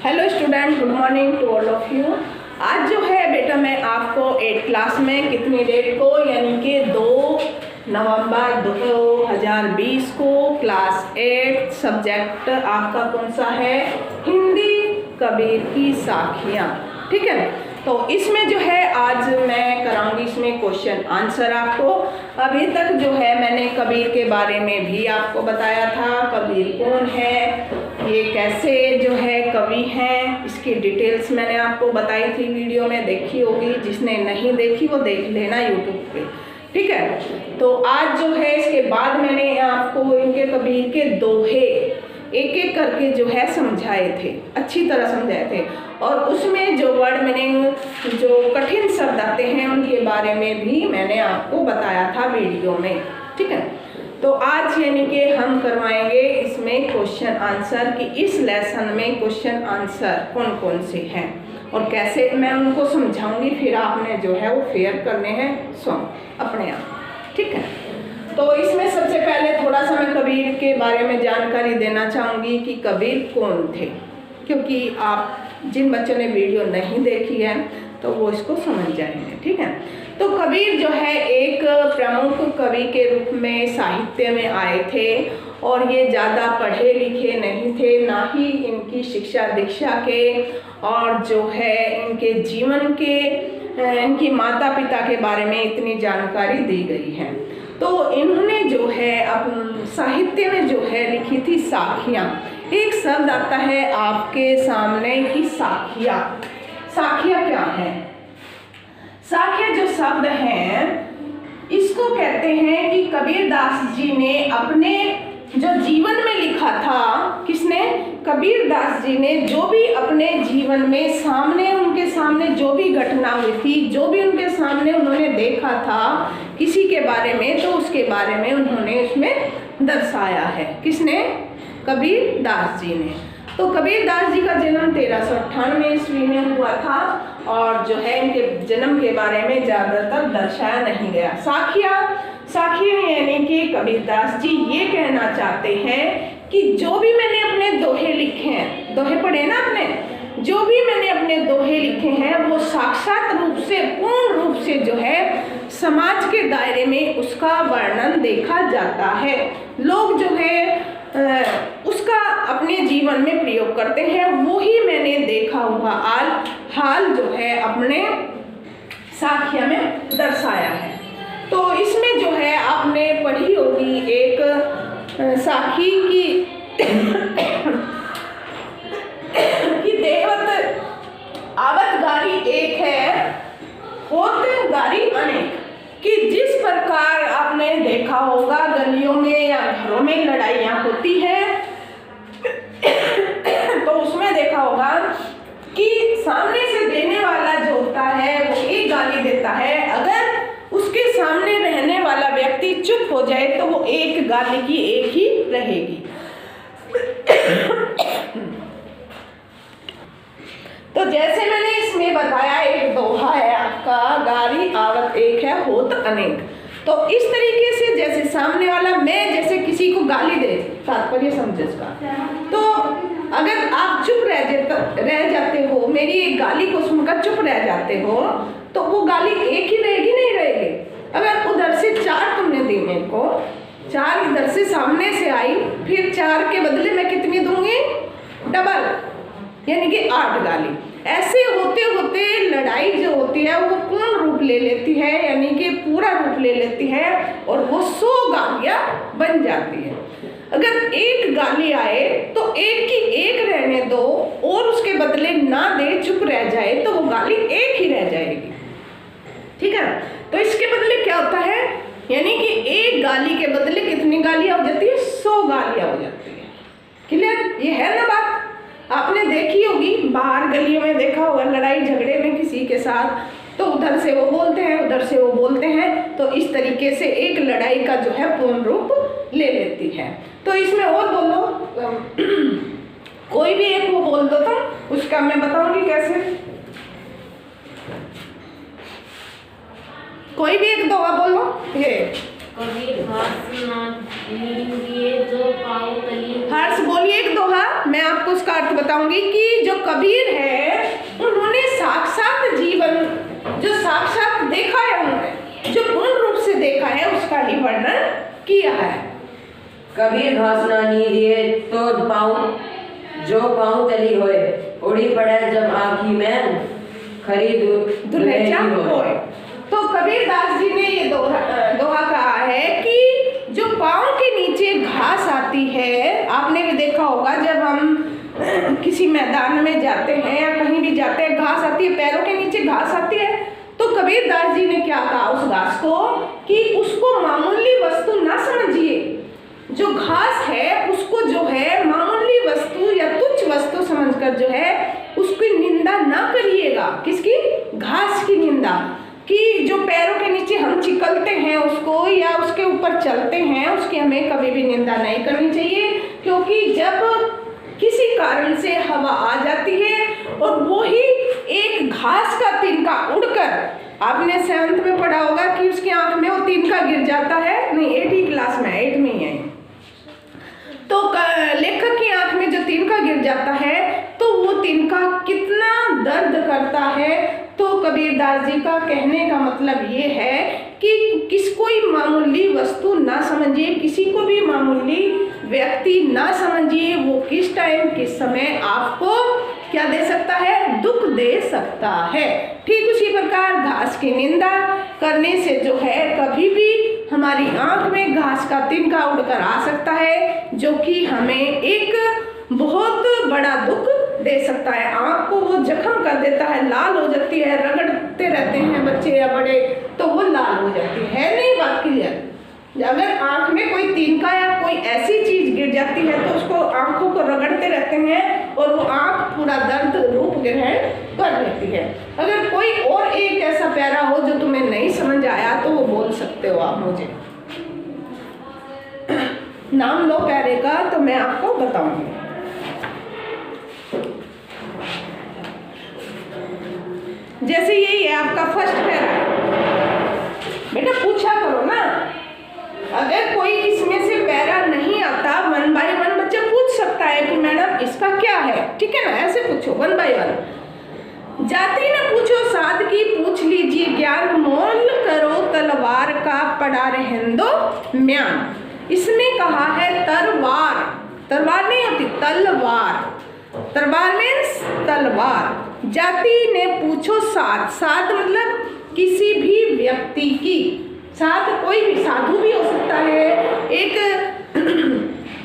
Hello student, good morning to all of you. आज जो है बेटा मैं आपको 8th क्लास में कितनी डेट को यानी कि 2 नवंबर 2020 को क्लास 8 सब्जेक्ट आपका कौन सा है? हिंदी, कबीर की साखियाँ। ठीक है, तो इसमें जो है आज मैं कराऊंगी इसमें क्वेश्चन आंसर आपको। अभी तक जो है मैंने कबीर के बारे में भी आपको बताया था, कबीर कौन है, ये कैसे जो है कवि हैं, इसकी डिटेल्स मैंने आपको बताई थी, वीडियो में देखी होगी। जिसने नहीं देखी वो देख लेना यूट्यूब पे। ठीक है, तो आज जो है इसके बाद मैंने आपको इनके कबीर के दोहे एक एक करके जो है समझाए थे, अच्छी तरह समझाए थे, और उसमें जो वर्ड मीनिंग जो कठिन शब्द आते हैं उनके बारे में भी मैंने आपको बताया था वीडियो में। ठीक है, तो आज यानी कि हम करवाएंगे इसमें क्वेश्चन आंसर कि इस लेसन में क्वेश्चन आंसर कौन कौन से हैं और कैसे मैं उनको समझाऊंगी, फिर आपने जो है वो फेयर करने हैं अपने आप। ठीक है, तो इसमें सबसे पहले थोड़ा सा मैं कबीर के बारे में जानकारी देना चाहूँगी कि कबीर कौन थे, क्योंकि आप जिन बच्चों ने वीडियो नहीं देखी है तो वो इसको समझ जाएंगे। ठीक है, तो कबीर जो है एक प्रमुख कवि के रूप में साहित्य में आए थे और ये ज़्यादा पढ़े लिखे नहीं थे, ना ही इनकी शिक्षा दीक्षा के और जो है इनके जीवन के इनकी माता पिता के बारे में इतनी जानकारी दी गई है। तो इन्होंने जो है अब साहित्य में जो है लिखी थी साखियाँ। एक शब्द आता है आपके सामने कि साखियाँ। साखियाँ क्या है? साखियाँ जो शब्द हैं इसको कहते हैं कि कबीरदास जी ने अपने जो जीवन में लिखा था। किसने? कबीरदास जी ने जो भी अपने जीवन में सामने उनके सामने जो भी घटना हुई थी, जो भी उनके सामने उन्होंने देखा था किसी के बारे में, तो उसके बारे में उन्होंने उसमें दर्शाया है। किसने? कबीरदास जी ने। तो कबीरदास जी का जन्म 1398 ईस्वी में हुआ था और जो है इनके जन्म के बारे में ज़्यादातर दर्शाया नहीं गया। साखियाँ यानी कि कबीरदास जी ये कहना चाहते हैं कि जो भी मैंने अपने दोहे लिखे हैं, दोहे पढ़े ना आपने, जो भी मैंने अपने दोहे लिखे हैं वो साक्षात रूप से पूर्ण रूप से जो है समाज के दायरे में उसका वर्णन देखा जाता है। लोग जो है उसका अपने जीवन में प्रयोग करते हैं, वो ही मैंने देखा हुआ हाल जो है अपने साखिया में दर्शाया है। तो इसमें जो है आपने पढ़ी होगी एक साखी कि देवत आवत गारी एक है, होत गारी अनेक। कि जिस प्रकार आपने देखा होगा गलियों में या घरों में लड़ाइयाँ होती है तो उसमें देखा होगा कि सामने से देने वाला जो होता है वो एक गाली देता है, अगर उसके सामने रहने वाला व्यक्ति चुप हो जाए तो वो एक गाली की एक ही रहेगी। तो जैसे मैंने इसमें बताया एक दोहा है आपका, गारी आवत एक है होत अनेक। तो इस तरीके से जैसे सामने वाला मैं जैसे किसी को गाली दे, तात्पर्य समझे इसका, तो अगर आप चुप रह जाते हो, मेरी एक गाली को सुनकर चुप रह जाते हो, तो वो गाली एक ही रहेगी नहीं रहेगी। अगर उधर से 4 तुमने दी मेरे को, 4 इधर से सामने से आई, फिर 4 के बदले मैं कितनी दूंगी? डबल, यानी कि 8 गाली। ऐसे होते होते लड़ाई जो होती है वो पूर्ण रूप ले लेती है, यानी कि पूरा रूप ले लेती है और वो 100 गालियाँ बन जाती है। अगर एक गाली आए तो एक की एक रहने दो और उसके बदले ना दे, चुप रह जाए, तो वो गाली एक ही रह जाएगी। ठीक है, तो इसके बदले क्या होता है, यानी कि एक गाली के बदले कितनी गालियाँ हो जाती है? 100 गालियाँ हो जाती है। क्लियर? ये है ना बात? आपने देखी होगी, बाहर गलियों में देखा होगा लड़ाई झगड़े में किसी के साथ, तो उधर से वो बोलते हैं, उधर से वो बोलते हैं, तो इस तरीके से एक लड़ाई का जो है पूर्ण रूप ले लेती है। तो इसमें और बोलो कोई भी एक वो बोल दो तो उसका मैं बताऊंगी कैसे। कोई भी एक दोहा बोलो। ये हर्ष बोलिए एक दोहा, मैं आपको उसका अर्थ बताऊंगी कि जो कबीर है उन्होंने साक्षात जीवन जो साक्षात देखा है, उन्होंने जो पूर्ण रूप से देखा है उसका ही वर्णन किया है। कबीर घास ना नीरिए तो पाऊं, जो पाऊं तली होए, उड़ी पड़े जब आँखी में खरी दुल्हचा होए। तो कबीर दास जी ने ये दोहा कहा है कि जो पाँव के नीचे घास आती है, आपने भी देखा होगा जब हम किसी मैदान में जाते हैं या कहीं भी जाते हैं, घास आती है, पैरों के नीचे घास आती है। तो कबीर दास जी ने क्या कहा उस घास को कि उसको मामूली वस्तु ना समझिए, जो घास है उसको जो है मामूली वस्तु या तुच्छ वस्तु समझकर जो है उसकी निंदा ना करिएगा। किसकी? घास की निंदा। कि जो पैरों के नीचे हम चिकलते हैं उसको या उसके ऊपर चलते हैं, उसकी हमें कभी भी निंदा नहीं करनी चाहिए, क्योंकि जब किसी कारण से हवा आ जाती है और वो ही एक घास का तिनका उड़कर, आपने 7th में पढ़ा होगा कि उसकी आंख में वो तिनका गिर जाता है, नहीं 8वीं क्लास में, 8 में ही है। तो लेखक की आंख में जो तिनका गिर जाता है तो वो तिनका कितना दर्द करता है। तो कबीर दास जी का कहने का मतलब ये है कि कोई मामूली वस्तु ना समझिए, किसी को भी मामूली व्यक्ति ना समझिए, वो किस टाइम किस समय आपको क्या दे सकता है? दुख दे सकता है। ठीक उसी प्रकार घास की निंदा करने से जो है कभी भी हमारी आंख में घास का तिनका उड़कर आ सकता है, जो कि हमें एक बहुत बड़ा दुख दे सकता है। आंख को वो जख्म कर देता है, लाल हो जाती है, रगड़ते रहते हैं बच्चे या बड़े तो वो लाल हो जाती है। नहीं बात क्लियर? अगर आंख में कोई तिनका या कोई ऐसी चीज गिर जाती है तो उसको आंखों को रगड़ते रहते हैं और वो आंख पूरा दर्द रूप ग्रहण कर लेती है। अगर कोई और एक ऐसा प्यारा हो जो तुम्हें नहीं समझ आया तो वो बोल सकते हो आप मुझे, नाम लो प्यारे का तो मैं आपको बताऊंगी। जैसे यही है आपका फर्स्ट पैरा, बेटा पूछा करो ना, अगर कोई इसमें से पैरा नहीं आता 1 बाय 1 बच्चा पूछ सकता है कि मैडम इसका क्या है, ठीक है ना, ऐसे पूछो 1 बाय 1। जाति न पूछो सादगी पूछ लीजिए ज्ञान, मोल करो तलवार का पड़ा रहंदो म्यान। इसमें कहा है तलवार, तलवार नहीं होती तलवार, तलवार मीन्स तलवार। जाति ने पूछो साध, साध मतलब किसी भी व्यक्ति की, साध कोई भी साधु भी हो सकता है, एक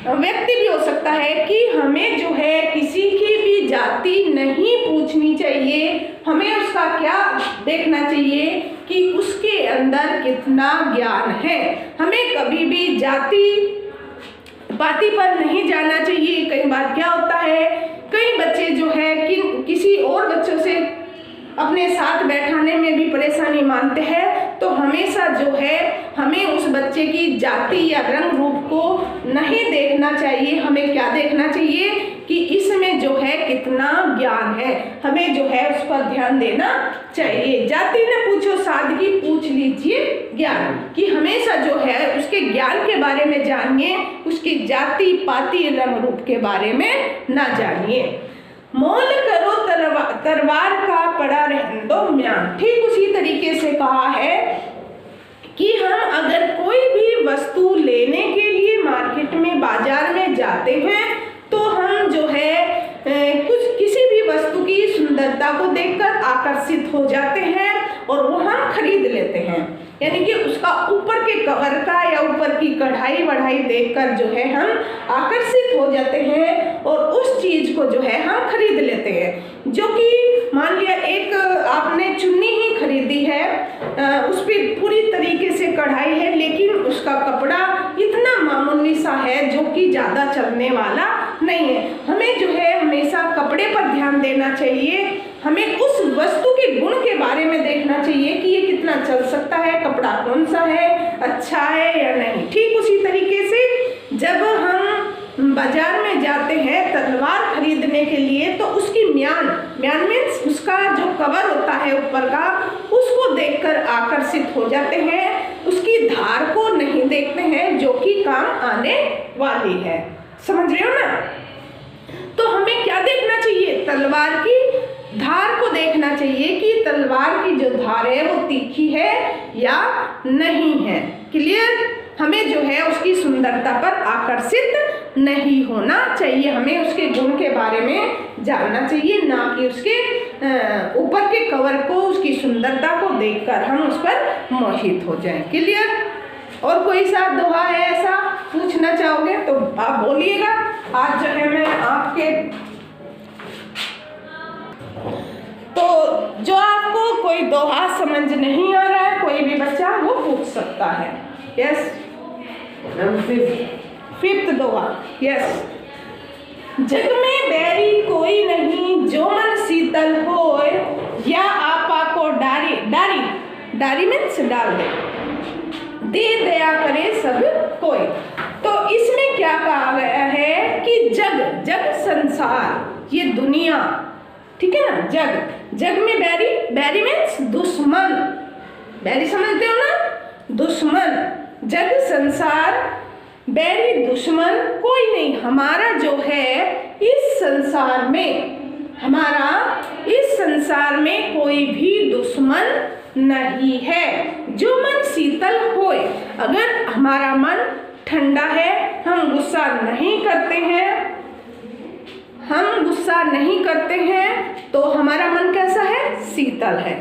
व्यक्ति भी हो सकता है, कि हमें जो है किसी की भी जाति नहीं पूछनी चाहिए। हमें उसका क्या देखना चाहिए कि उसके अंदर कितना ज्ञान है। हमें कभी भी जाति पाति पर नहीं जाना चाहिए। कई बार क्या होता है, कई बच्चे जो है कि किसी और बच्चों से अपने साथ बैठाने में भी परेशानी मानते हैं, तो हमेशा जो है हमें उस बच्चे की जाति या रंग रूप को नहीं देखना चाहिए। हमें क्या देखना चाहिए कि इसमें जो है कितना ज्ञान है, हमें जो है उस पर ध्यान देना चाहिए। जाति न पूछो सादगी पूछ लीजिए ज्ञान, कि हमेशा जो है उसके ज्ञान के बारे में जानिए, उसकी जाति पाति रंग रूप के बारे में ना जानिए। मोल करो तलवार का पड़ा रहंदो म्यान। ठीक उसी तरीके से कहा है कि हम अगर कोई भी वस्तु लेने के लिए मार्केट में बाजार में जाते हैं तो हम जो है किसी भी वस्तु की सुंदरता को देखकर आकर्षित हो जाते हैं और वो हम खरीद लेते हैं। यानी कि उसका ऊपर के कवर का या ऊपर की कढ़ाई वढ़ाई देखकर जो है हम आकर्षित हो जाते हैं और उस चीज को जो है हम खरीद लेते हैं। जो कि मान लिया एक आपने चुन्नी ही खरीदी है, उस पर पूरी तरीके से कढ़ाई है, लेकिन उसका कपड़ा इतना मामूली सा है जो कि ज़्यादा चलने वाला नहीं है। हमें जो है हमेशा कपड़े पर ध्यान देना चाहिए, हमें उस वस्तु के गुण के बारे में देखना चाहिए कि ये कितना चल सकता है, कपड़ा कौन सा है, अच्छा है या नहीं। ठीक उसी तरीके से जब हम बाजार में जाते हैं तलवार खरीदने के लिए तो उसकी म्यान मीन्स उसका जो कवर होता है ऊपर का, उसको देखकर आकर्षित हो जाते हैं, उसकी धार को नहीं देखते हैं जो कि काम आने वाली है। समझ रहे हो ना? तो तलवार की धार को देखना चाहिए कि तलवार की जो धार है वो तीखी है या नहीं है। क्लियर? हमें जो है उसकी सुंदरता पर आकर्षित नहीं होना चाहिए, हमें उसके गुण के बारे में जानना चाहिए, ना कि उसके ऊपर के कवर को, उसकी सुंदरता को देखकर हम उस पर मोहित हो जाएं। क्लियर? और कोई सा दोहा है ऐसा पूछना चाहोगे तो आप बोलिएगा। आज जो है मैं आपके तो जो आपको कोई दोहा समझ नहीं आ रहा है, कोई भी बच्चा वो पूछ सकता है। यस, फिफ्थ दोहा। यस, जग में बैरी कोई नहीं जो मन शीतल होए, या आपा को डारी डारी डारी मीन्स डाल दे दया करे सब कोई। तो इसमें क्या कहा गया है कि जग जग संसार, ये दुनिया, ठीक है ना, जग में बैरी मीन्स दुश्मन, बैरी समझते हो ना, दुश्मन, जग संसार बैरी दुश्मन कोई नहीं। हमारा जो है इस संसार में, हमारा इस संसार में कोई भी दुश्मन नहीं है। जो मन शीतल होए, अगर हमारा मन ठंडा है, हम गुस्सा नहीं करते हैं, हम गुस्सा नहीं करते हैं तो हमारा मन कैसा है? शीतल है,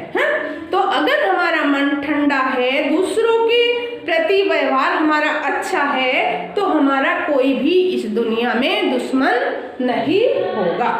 तो अगर हमारा मन ठंडा है, दूसरों के प्रति व्यवहार हमारा अच्छा है, तो हमारा कोई भी इस दुनिया में दुश्मन नहीं होगा।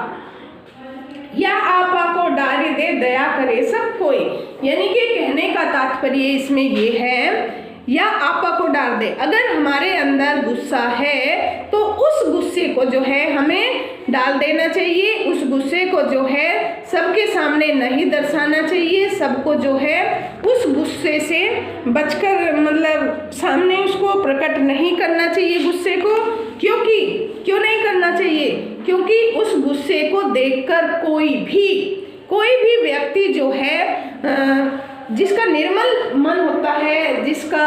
या आपा को डारी दे दया करे सब कोई, यानी कि कहने का तात्पर्य इसमें ये है, या आपा को डाल दे, अगर हमारे अंदर गुस्सा है तो उस गुस्से को जो है हमें डाल देना चाहिए, उस गुस्से को जो है सबके सामने नहीं दर्शाना चाहिए, सबको जो है उस गुस्से से बचकर, मतलब सामने उसको प्रकट नहीं करना चाहिए गुस्से को। क्यों नहीं करना चाहिए? क्योंकि उस गुस्से को देखकर कोई भी व्यक्ति जो है जिसका निर्मल मन होता है, जिसका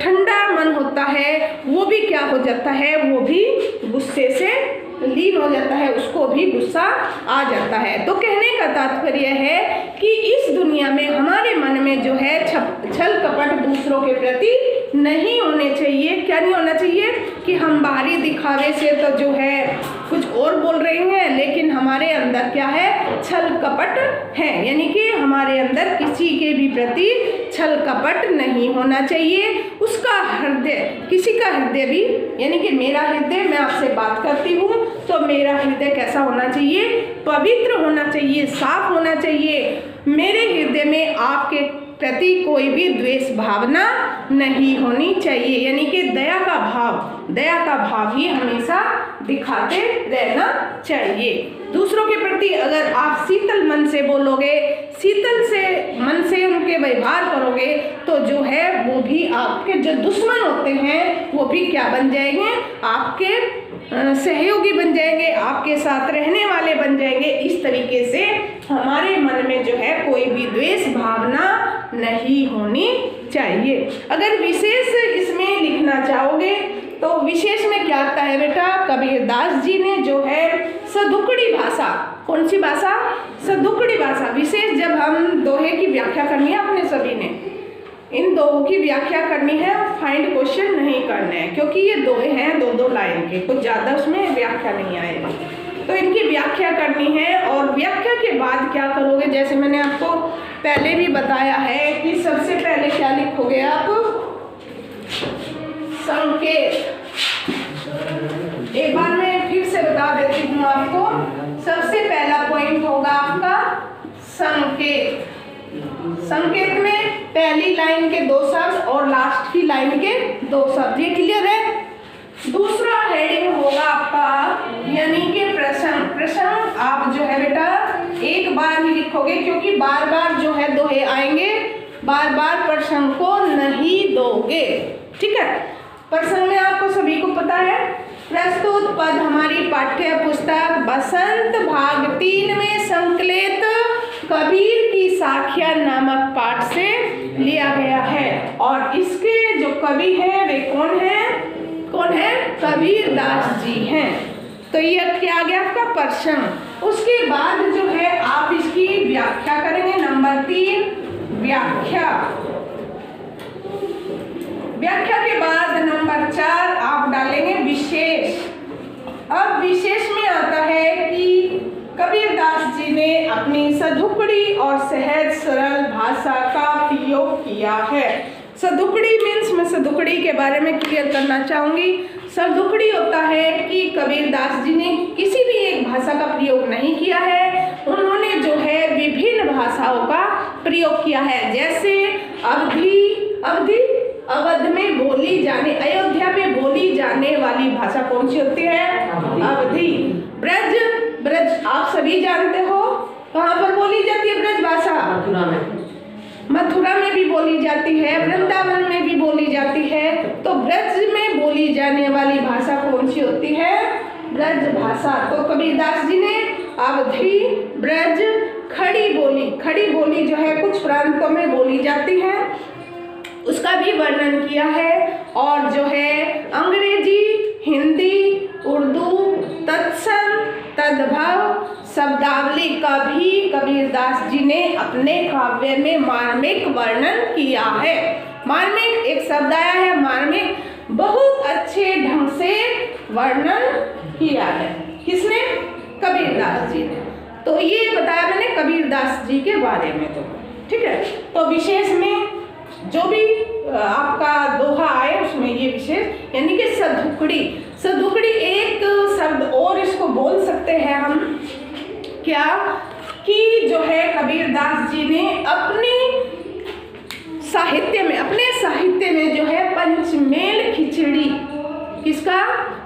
ठंडा मन होता है, वो भी क्या हो जाता है, वो भी गुस्से से लीन हो जाता है, उसको भी गुस्सा आ जाता है। तो कहने का तात्पर्य है कि इस दुनिया में हमारे मन में जो है छल कपट दूसरों के प्रति नहीं होने चाहिए। क्या नहीं होना चाहिए? कि हम बाहरी दिखावे से तो जो है कुछ और बोल रहे हैं, लेकिन हमारे अंदर क्या है? छल कपट है, यानी कि हमारे अंदर किसी के भी प्रति छल कपट नहीं होना चाहिए। उसका हृदय, किसी का हृदय भी, यानी कि मेरा हृदय, मैं आपसे बात करती हूँ तो मेरा हृदय कैसा होना चाहिए? पवित्र होना चाहिए, साफ होना चाहिए। मेरे हृदय में आपके प्रति कोई भी द्वेष भावना नहीं होनी चाहिए, यानी कि दया का भाव ही हमेशा दिखाते रहना चाहिए। दूसरों के प्रति अगर आप शीतल मन से बोलोगे, शीतल से मन से उनके व्यवहार करोगे, तो जो है वो भी आपके जो दुश्मन होते हैं वो भी क्या बन जाएंगे? आपके सहयोगी बन जाएंगे, आपके साथ रहने वाले बन जाएंगे। इस तरीके से हमारे मन में जो है कोई भी द्वेष भावना नहीं होनी चाहिए। अगर विशेष इसमें लिखना चाहोगे तो विशेष में क्या आता है बेटा? कबीरदास जी ने जो है सदुकड़ी भाषा, कौन सी भाषा? सदुकड़ी भाषा। विशेष जब हम दोहे की व्याख्या करनी है, अपने सभी ने इन दोहों की व्याख्या करनी है, फाइंड क्वेश्चन नहीं करने हैं, क्योंकि ये दोहे हैं दो लाइन के, कुछ ज़्यादा उसमें व्याख्या नहीं आएगी। तो इनकी व्याख्या करनी है, और व्याख्या के बाद क्या करोगे? जैसे मैंने आपको पहले भी बताया है कि सबसे पहले क्या लिखोगे आप? संकेत। एक बार मैं फिर से बता देती हूँ आपको, सबसे पहला पॉइंट होगा आपका संकेत। संकेत में पहली लाइन के 2 शब्द और लास्ट की लाइन के 2 शब्द, ये क्लियर है? दूसरा हेडिंग होगा आपका यानी कि प्रश्न आप जो है बेटा एक बार ही लिखोगे, क्योंकि बार बार जो है दोहे आएंगे, बार बार प्रश्न को नहीं दोगे, ठीक है? प्रश्न में आपको सभी को पता है, प्रस्तुत पद हमारी पाठ्य पुस्तक बसंत भाग 3 में संकलित कबीर की साखियां नामक पाठ से लिया गया है, और इसके जो कवि हैं वे कौन है? कबीरदास जी हैं। तो ये क्या आ गया आपका प्रश्न। उसके बाद जो है आप इसकी व्याख्या करेंगे। नंबर 3 व्याख्या। व्याख्या के बाद नंबर 4 आप डालेंगे विशेष। अब विशेष में आता है कि कबीरदास जी ने अपनी सधुकड़ी और सहज सरल भाषा का प्रयोग किया है। सधुकड़ी मीन्स मैं सधुकड़ी के बारे में क्लियर करना चाहूंगी। सधुकड़ी होता है कि कबीरदास जी ने किसी भी एक भाषा का प्रयोग नहीं किया है, उन्होंने जो है विभिन्न भाषाओं का प्रयोग किया है। जैसे अवध में बोली जाने, अयोध्या में बोली जाने वाली भाषा कौन सी होती है? अवधी। ब्रज आप सभी जानते हो कहाँ पर बोली जाती है ब्रज भाषा? मथुरा में भी बोली जाती है, वृंदावन में भी बोली जाती है। तो ब्रज में बोली जाने वाली भाषा कौन सी होती है? ब्रज भाषा। तो कबीरदास जी ने अवधी, ब्रज, खड़ी बोली जो है कुछ प्रांतों में बोली जाती है, उसका भी वर्णन किया है। और जो है अंग्रेजी, हिंदी, उर्दू, तत्सम, तद्भव, शब्दावली का भी कबीरदास जी ने अपने काव्य में मार्मिक वर्णन किया है। मार्मिक एक शब्द आया है, मार्मिक, बहुत अच्छे ढंग से वर्णन किया है। किसने? कबीरदास जी ने। तो ये बताया मैंने कबीरदास जी के बारे में। तो ठीक है, तो विशेष में जो भी आपका दोहा आए उसमें ये विशेष यानी कि सधुकड़ी एक शब्द और इसको बोल सकते हैं हम क्या कि जो है कबीरदास जी ने अपने साहित्य में जो है पंचमेल खिचड़ी, किसका?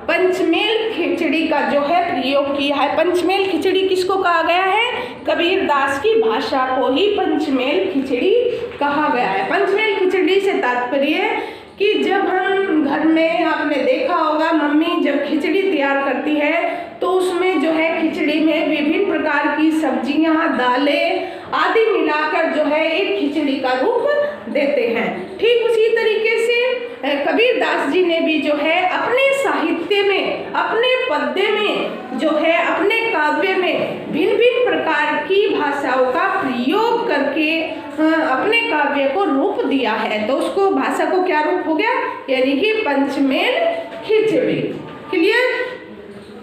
पंचमेल खिचड़ी का जो है प्रयोग किया है। पंचमेल खिचड़ी किसको कहा गया है? कबीरदास की भाषा को ही पंचमेल खिचड़ी कहा गया है। पंचमेल खिचड़ी से तात्पर्य कि जब हम घर में, आपने देखा होगा मम्मी जब खिचड़ी तैयार करती है तो उसमें जो है खिचड़ी में विभिन्न प्रकार की सब्जियां, दालें आदि मिलाकर जो है एक खिचड़ी का रूप देते हैं। ठीक उसी तरीके से कबीरदास जी ने भी जो है अपने साहित्य में, अपने पद्य में जो है, अपने काव्य में भिन्न भिन्न प्रकार की भाषाओं का प्रयोग करके अपने काव्य को रूप दिया है। तो उसको भाषा को क्या रूप हो गया? यानी कि पंचमेल खिचड़ी। क्लियर?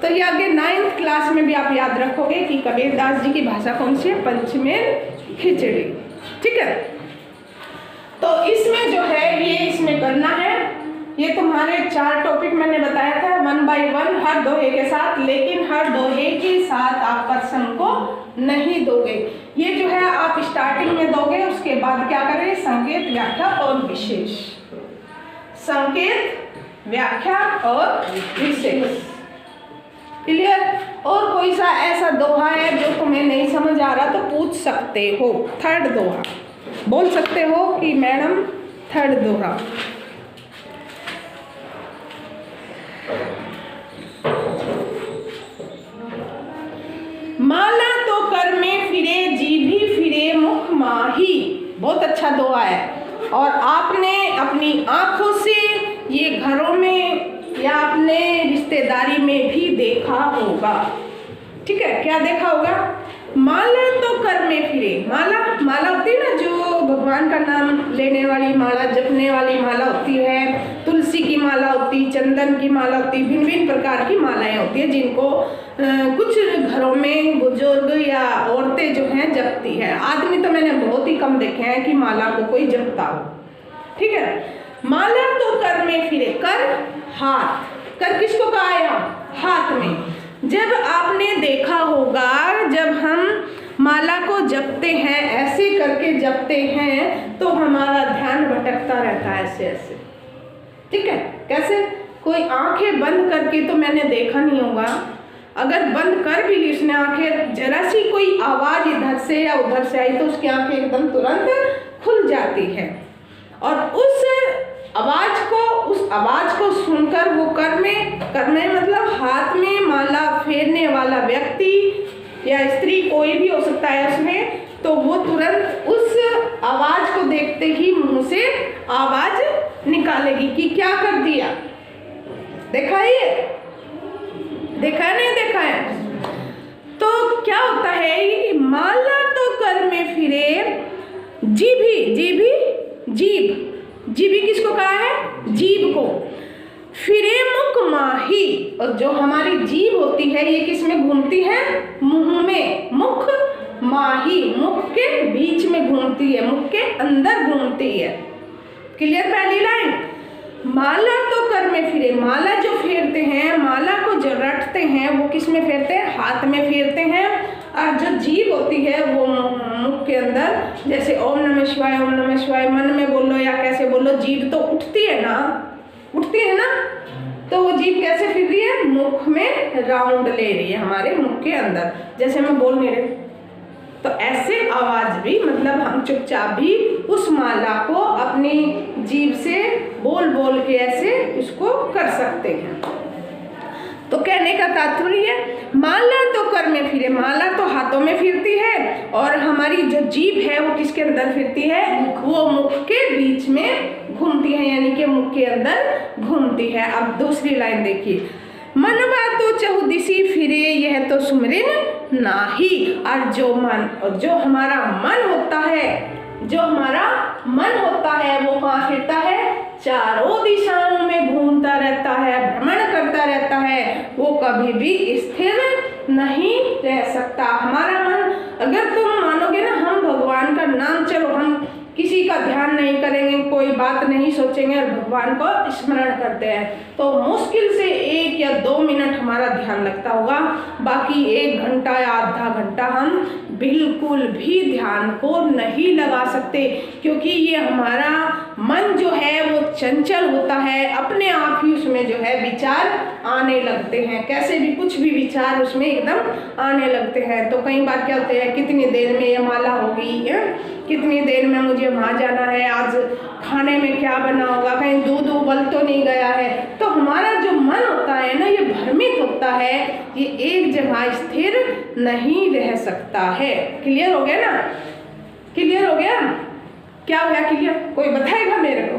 तो ये आगे 9th क्लास में भी आप याद रखोगे कि कबीरदास जी की भाषा कौन सी है? पंचमेल खिचड़ी। ठीक है, तो इसमें जो है ये इसमें करना है। ये तुम्हारे 4 टॉपिक मैंने बताया था 1 by 1 हर दोहे के साथ, लेकिन हर दोहे के साथ आप प्रश्न को नहीं दोगे। ये जो है आप स्टार्टिंग में दोगे, उसके बाद क्या करें? संकेत, व्याख्या और विशेष। संकेत, व्याख्या और विशेष। क्लियर? और कोई सा ऐसा दोहा है जो तुम्हें नहीं समझ आ रहा तो पूछ सकते हो। 3rd दोहा बोल सकते हो कि मैडम 3rd दोहा। माला तो कर में फिरे, जीभी फिरे मुख माही। बहुत अच्छा दोहा है और आपने अपनी आंखों से ये घरों में या अपने रिश्तेदारी में भी देखा होगा। ठीक है, क्या देखा होगा? माला तो कर में फिरे। माला होती है ना, जो भगवान का नाम लेने वाली माला, जपने वाली माला होती है, तुलसी की माला होती, चंदन की माला होती, भिन्न भिन्न प्रकार की मालाएं होती है जिनको कुछ घरों में बुजुर्ग या औरतें जो हैं जपती है। आदमी तो मैंने बहुत ही कम देखे हैं कि माला को कोई जपता हो। ठीक है, माला तो कर में फिरे। कर हाथ, कर किसको कहा है? हाथ में। जब आपने देखा होगा जब हम माला को जपते हैं, ऐसे करके जपते हैं तो हमारा ध्यान भटकता रहता है ऐसे ऐसे। ठीक है, कैसे? कोई आंखें बंद करके तो मैंने देखा नहीं होगा, अगर बंद कर भी ली उसने आंखें, जरा सी कोई आवाज इधर से या उधर से आई तो उसकी आंखें एकदम तुरंत खुल जाती है। और उस आवाज को सुनकर वो कर में मतलब हाथ में माला फेरने वाला व्यक्ति या स्त्री कोई भी हो सकता है उसमें, तो वो तुरंत उस आवाज को देखते ही मुंह से आवाज निकालेगी कि क्या कर दिया। देखा ये देखा नहीं देखा है? तो क्या होता है कि माला तो कर में फिरे, जीभी किसको कहा है? जीभ को। फिरे मुख माही, और जो हमारी जीभ होती है ये किस में घूमती है? मुंह में। मुख माही, मुख के बीच में घूमती है, मुख के अंदर घूमती है। क्लियर? पहली लाइन, माला तो कर में फिरे, माला जो फेरते हैं, माला को जो रटते हैं वो किस में फेरते हैं? हाथ में फेरते हैं। और जो जीभ होती है वो मुख के अंदर, जैसे ओम नमः शिवाय, ओम नमः शिवाय मन में बोलो या कैसे बोलो, जीभ तो उठती है ना, तो वो जीभ कैसे फिर रही है? मुख में राउंड ले रही है, हमारे मुख के अंदर, जैसे मैं बोल नहीं रही। तो ऐसे आवाज भी, मतलब हम चुपचाप भी उस माला को अपनी जीभ से बोल बोल के ऐसे उसको कर सकते हैं। तो कहने का तात्पर्य, माला तो कर में फिरे, माला तो हाथों में फिरती है और हमारी जो जीभ है वो किसके अंदर फिरती है? वो मुख के बीच में घूमती है, यानी कि मुख के अंदर घूमती है। अब दूसरी लाइन देखिए, मनवा तो चहुदिशी फिरे, यह तो सुमरिन नाही। और जो हमारा मन होता है वो कहाँ फिरता है? चारों दिशाओं में घूमता रहता है, भ्रमण करता रहता है, वो कभी भी स्थिर नहीं रह सकता। हमारा मन, अगर तुम मानोगे ना, हम भगवान का नाम, चलो हम किसी का ध्यान नहीं करेंगे, कोई बात नहीं सोचेंगे और भगवान को स्मरण करते हैं, तो मुश्किल से 1 या 2 मिनट हमारा ध्यान लगता होगा। बाकी 1 घंटा या आधा घंटा हम बिल्कुल भी ध्यान को नहीं लगा सकते, क्योंकि ये हमारा मन जो है वो चंचल होता है, अपने आप ही उसमें जो है विचार आने लगते हैं, कैसे भी कुछ भी विचार उसमें एकदम आने लगते हैं। तो कई बार क्या होते हैं, कितनी देर में ये माला होगी, कितनी देर में मुझे वहाँ जाना है, आज खाने में क्या बना होगा, कहीं दूध उबल तो नहीं गया है। तो हमारा जो मन होता है ना, ये भ्रमित होता है, ये एक जगह स्थिर नहीं रह सकता है। क्लियर हो गया ना? क्लियर हो गया? क्या हो गया क्लियर? कोई बताएगा मेरे को?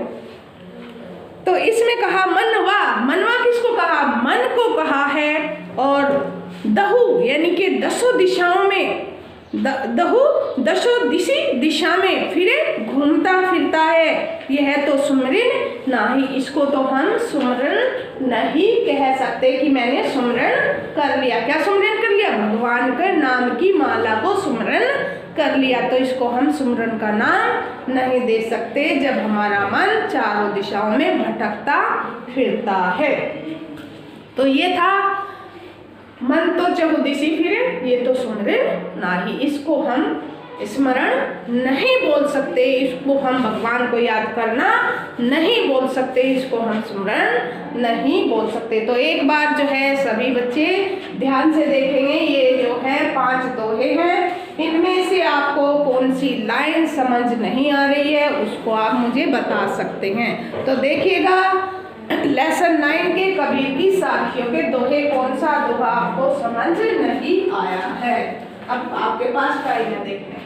तो इसमें कहा मनवा किसको कहा? मन को कहा है। और दहु यानी कि 10 दिशाओं में, दहु दशो दिशा में फिरे, घूमता फिरता है, यह तो सुमरन नाही। इसको तो हम सुमरन नहीं कह सकते कि मैंने सुमरन कर लिया। क्या सुमरन कर लिया? भगवान के नाम की माला को सुमरन कर लिया, तो इसको हम सुमरन का नाम नहीं दे सकते जब हमारा मन चारों दिशाओं में भटकता फिरता है। तो ये था मन तो चहुदिशी फिरे, ये तो सुमरन नाही। इसको हम स्मरण नहीं बोल सकते, इसको हम भगवान को याद करना नहीं बोल सकते, इसको हम स्मरण नहीं बोल सकते। तो एक बार जो है सभी बच्चे ध्यान से देखेंगे, ये जो है 5 दोहे हैं, इनमें से आपको कौन सी लाइन समझ नहीं आ रही है उसको आप मुझे बता सकते हैं। तो देखिएगा लेसन 9 के कबीर की साखियों के दोहे, कौन सा दोहा आपको समझ नहीं आया है। अब आपके पास टाइम है देखने।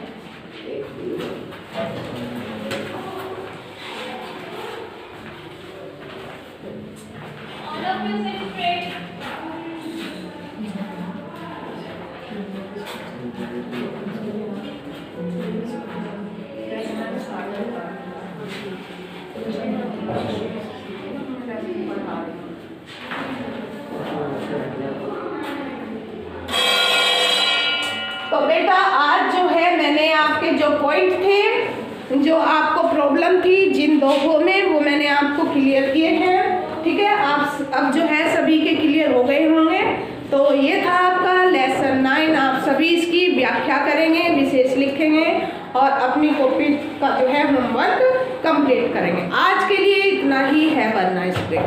तो बेटा आज जो है मैंने आपके जो पॉइंट थे, जो आपको प्रॉब्लम थी जिन दोहों में, वो मैंने आपको क्लियर किए हैं। ठीक है, आप अब जो है सभी के क्लियर हो गए होंगे। तो ये था आपका लेसन 9। आप सभी इसकी व्याख्या करेंगे, विशेष लिखेंगे और अपनी कॉपी का जो है होमवर्क कंप्लीट करेंगे। आज के लिए इतना ही है, वरना इस पे